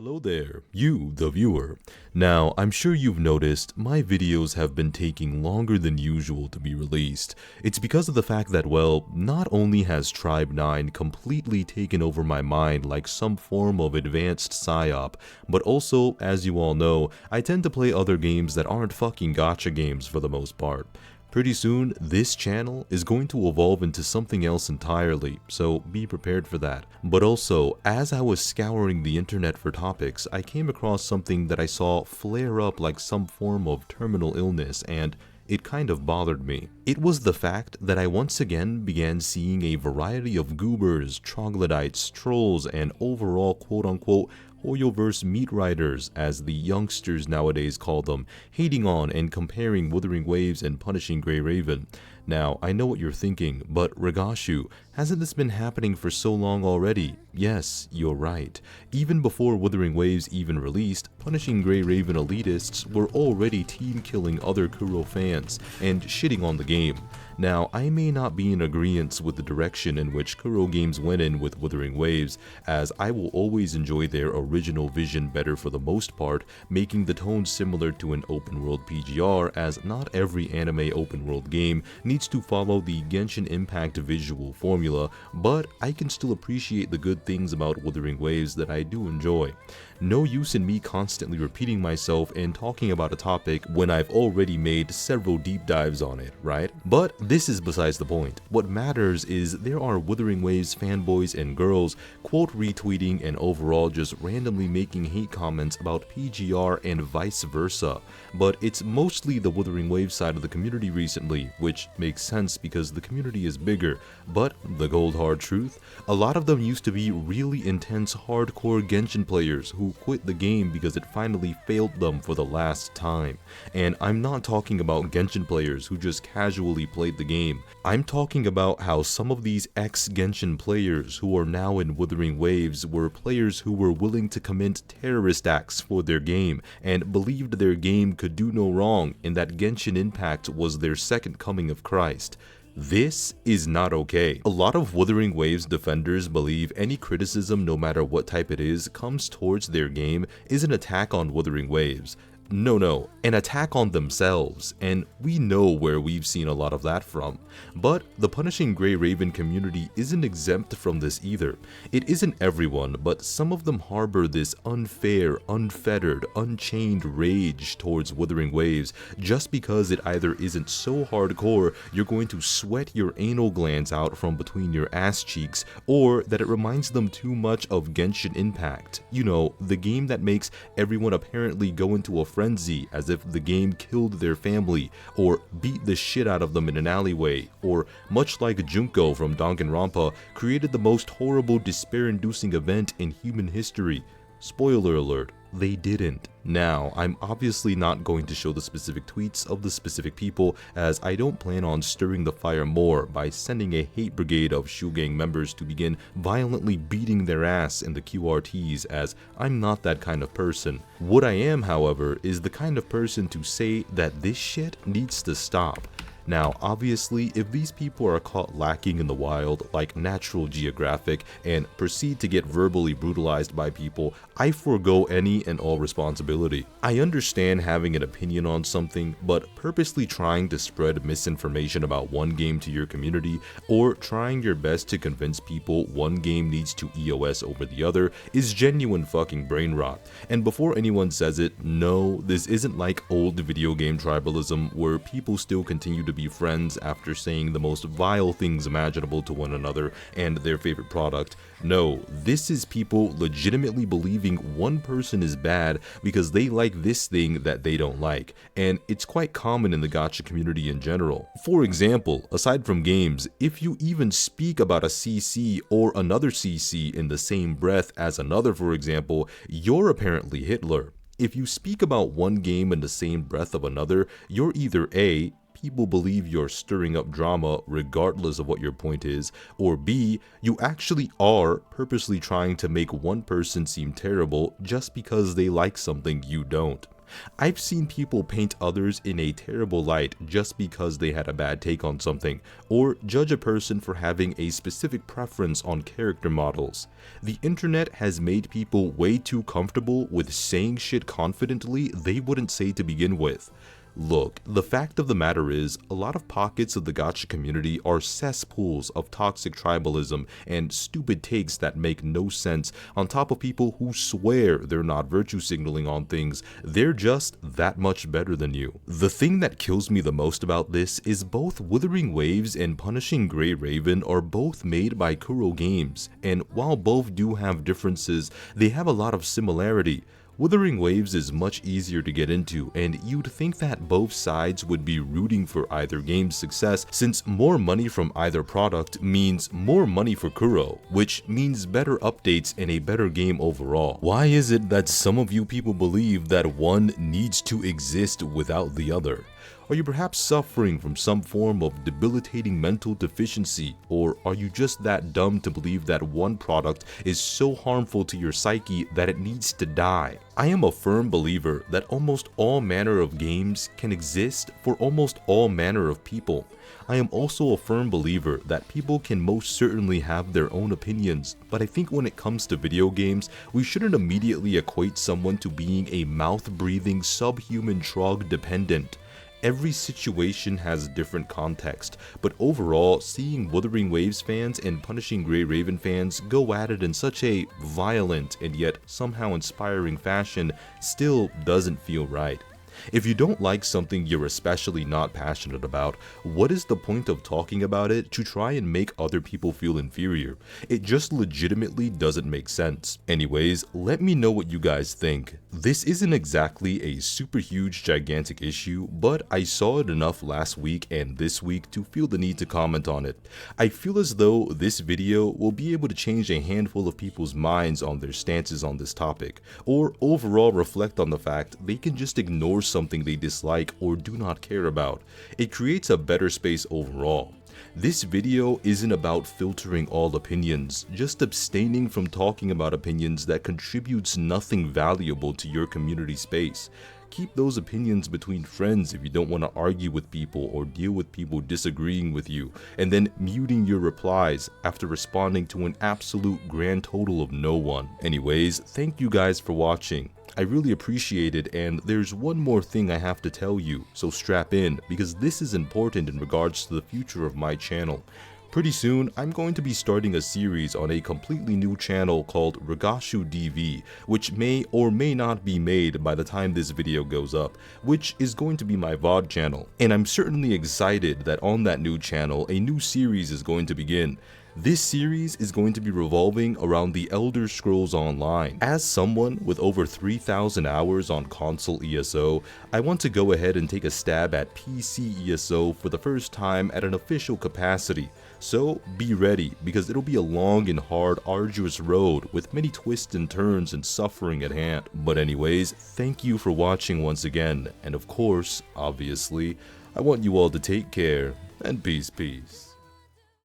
Hello there, you, the viewer. Now, I'm sure you've noticed my videos have been taking longer than usual to be released. It's because of the fact that, well, not only has Tribe 9 completely taken over my mind like some form of advanced psyop, but also, as you all know, I tend to play other games that aren't fucking gacha games for the most part. Pretty soon, this channel is going to evolve into something else entirely, so be prepared for that. But also, as I was scouring the internet for topics, I came across something that I saw flare up like some form of terminal illness, and it kind of bothered me. It was the fact that I once again began seeing a variety of goobers, troglodytes, trolls, and overall quote-unquote Hoyoverse meat riders, as the youngsters nowadays call them, hating on and comparing Wuthering Waves and Punishing Grey Raven. Now, I know what you're thinking, but Ragashu, hasn't this been happening for so long already? Yes, you're right. Even before Wuthering Waves even released, Punishing Grey Raven elitists were already team-killing other Kuro fans and shitting on the game. Now, I may not be in agreement with the direction in which Kuro Games went in with Wuthering Waves, as I will always enjoy their original vision better for the most part, making the tone similar to an open-world PGR, as not every anime open-world game needs to follow the Genshin Impact visual formula, but I can still appreciate the good things about Wuthering Waves that I do enjoy. No use in me constantly repeating myself and talking about a topic when I've already made several deep dives on it, right? But this is besides the point. What matters is there are Wuthering Waves fanboys and girls quote retweeting and overall just randomly making hate comments about PGR and vice versa. But it's mostly the Wuthering Waves side of the community recently, which makes sense because the community is bigger. But the cold hard truth, a lot of them used to be really intense hardcore Genshin players who quit the game because it finally failed them for the last time. And I'm not talking about Genshin players who just casually played the game. I'm talking about how some of these ex-Genshin players who are now in Wuthering Waves were players who were willing to commit terrorist acts for their game and believed their game could do no wrong and that Genshin Impact was their second coming of Christ. This is not okay. A lot of Wuthering Waves defenders believe any criticism, no matter what type it is, comes towards their game is an attack on Wuthering Waves. No, an attack on themselves, and we know where we've seen a lot of that from. But the Punishing Grey Raven community isn't exempt from this either. It isn't everyone, but some of them harbor this unfair, unfettered, unchained rage towards Wuthering Waves just because it either isn't so hardcore you're going to sweat your anal glands out from between your ass cheeks, or that it reminds them too much of Genshin Impact. You know, the game that makes everyone apparently go into a frenzy as if the game killed their family, or beat the shit out of them in an alleyway, or much like Junko from Danganronpa, created the most horrible despair-inducing event in human history. Spoiler alert, they didn't. Now, I'm obviously not going to show the specific tweets of the specific people, as I don't plan on stirring the fire more by sending a hate brigade of Shugang members to begin violently beating their ass in the QRTs, as I'm not that kind of person. What I am, however, is the kind of person to say that this shit needs to stop. Now, obviously, if these people are caught lacking in the wild, like National Geographic, and proceed to get verbally brutalized by people, I forego any and all responsibility. I understand having an opinion on something, but purposely trying to spread misinformation about one game to your community, or trying your best to convince people one game needs to EOS over the other, is genuine fucking brain rot. And before anyone says it, no, this isn't like old video game tribalism where people still continue to be friends after saying the most vile things imaginable to one another and their favorite product. No, this is people legitimately believing one person is bad because they like this thing that they don't like, and it's quite common in the gacha community in general. For example, aside from games, if you even speak about a CC or another CC in the same breath as another, for example, you're apparently Hitler. If you speak about one game in the same breath of another, you're either A, people believe you're stirring up drama regardless of what your point is, or B, you actually are purposely trying to make one person seem terrible just because they like something you don't. I've seen people paint others in a terrible light just because they had a bad take on something, or judge a person for having a specific preference on character models. The internet has made people way too comfortable with saying shit confidently they wouldn't say to begin with. Look, the fact of the matter is, a lot of pockets of the gacha community are cesspools of toxic tribalism and stupid takes that make no sense, on top of people who swear they're not virtue signaling on things, they're just that much better than you. The thing that kills me the most about this is both Wuthering Waves and Punishing Gray Raven are both made by Kuro Games, and while both do have differences, they have a lot of similarity. Wuthering Waves is much easier to get into, and you'd think that both sides would be rooting for either game's success, since more money from either product means more money for Kuro, which means better updates and a better game overall. Why is it that some of you people believe that one needs to exist without the other? Are you perhaps suffering from some form of debilitating mental deficiency, or are you just that dumb to believe that one product is so harmful to your psyche that it needs to die? I am a firm believer that almost all manner of games can exist for almost all manner of people. I am also a firm believer that people can most certainly have their own opinions, but I think when it comes to video games, we shouldn't immediately equate someone to being a mouth-breathing subhuman trog dependent. Every situation has different context, but overall, seeing Wuthering Waves fans and Punishing Gray Raven fans go at it in such a violent and yet somehow inspiring fashion still doesn't feel right. If you don't like something you're especially not passionate about, what is the point of talking about it to try and make other people feel inferior? It just legitimately doesn't make sense. Anyways, let me know what you guys think. This isn't exactly a super huge gigantic issue, but I saw it enough last week and this week to feel the need to comment on it. I feel as though this video will be able to change a handful of people's minds on their stances on this topic, or overall reflect on the fact they can just ignore something they dislike or do not care about. It creates a better space overall. This video isn't about filtering all opinions, just abstaining from talking about opinions that contributes nothing valuable to your community space. Keep those opinions between friends if you don't want to argue with people or deal with people disagreeing with you, and then muting your replies after responding to an absolute grand total of no one. Anyways, thank you guys for watching. I really appreciate it, and there's one more thing I have to tell you, so strap in, because this is important in regards to the future of my channel. Pretty soon, I'm going to be starting a series on a completely new channel called Regashu DV, which may or may not be made by the time this video goes up, which is going to be my VOD channel. And I'm certainly excited that on that new channel, a new series is going to begin. This series is going to be revolving around the Elder Scrolls Online. As someone with over 3,000 hours on console ESO, I want to go ahead and take a stab at PC ESO for the first time at an official capacity. So be ready, because it'll be a long and hard, arduous road with many twists and turns and suffering at hand. But anyways, thank you for watching once again, and of course, obviously, I want you all to take care, and peace.